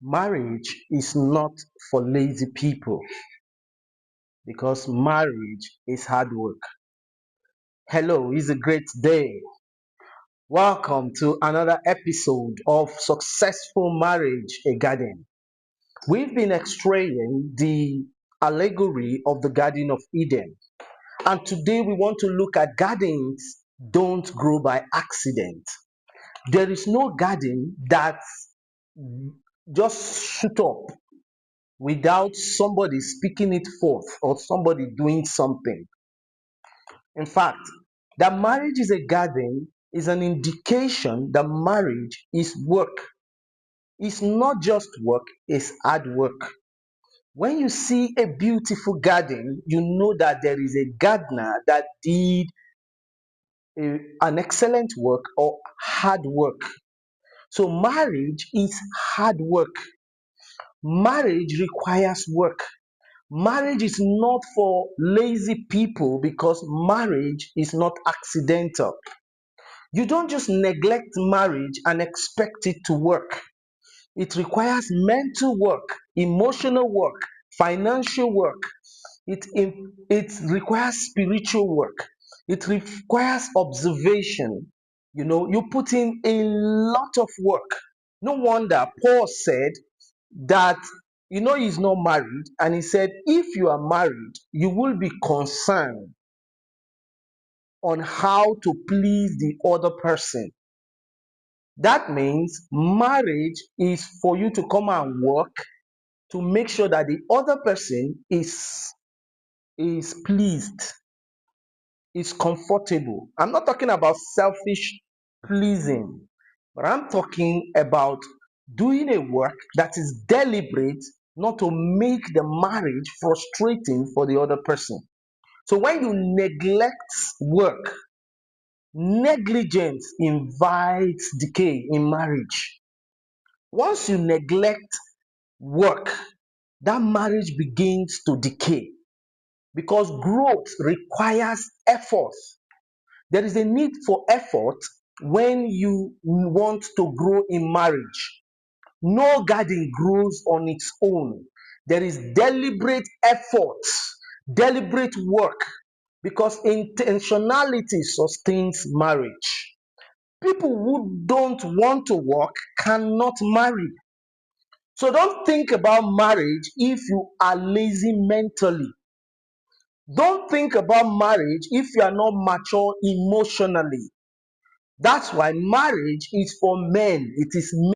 Marriage is not for lazy people because marriage is hard work. Hello, it's a great day. Welcome to another episode of Successful Marriage a Garden. We've been extraying the allegory of the Garden of Eden, and today we want to look at gardens don't grow by accident. There is no garden that just shoot up without somebody speaking it forth or somebody doing something. In fact, that marriage is a garden is an indication that marriage is work. It's not just work, it's hard work. When you see a beautiful garden, you know that there is a gardener that did an excellent work or hard work. So, marriage is hard work. Marriage requires work. Marriage is not for lazy people because marriage is not accidental. You don't just neglect marriage and expect it to work. It requires mental work, emotional work, financial work. It requires spiritual work. It requires observation. You put in a lot of work. No wonder Paul said that he's not married, and he said if you are married you will be concerned on how to please the other person. That means marriage is for you to come and work to make sure that the other person is pleased, is comfortable. I'm not talking about selfish pleasing, but I'm talking about doing a work that is deliberate, not to make the marriage frustrating for the other person. So when you neglect work, negligence invites decay in marriage. Once you neglect work, that marriage begins to decay because growth requires effort. There is a need for effort when you want to grow in marriage. No garden grows on its own. There is deliberate effort, deliberate work, because intentionality sustains marriage. People who don't want to work cannot marry. So don't think about marriage if you are lazy mentally. Don't think about marriage if you are not mature emotionally. That's why marriage is for men. It is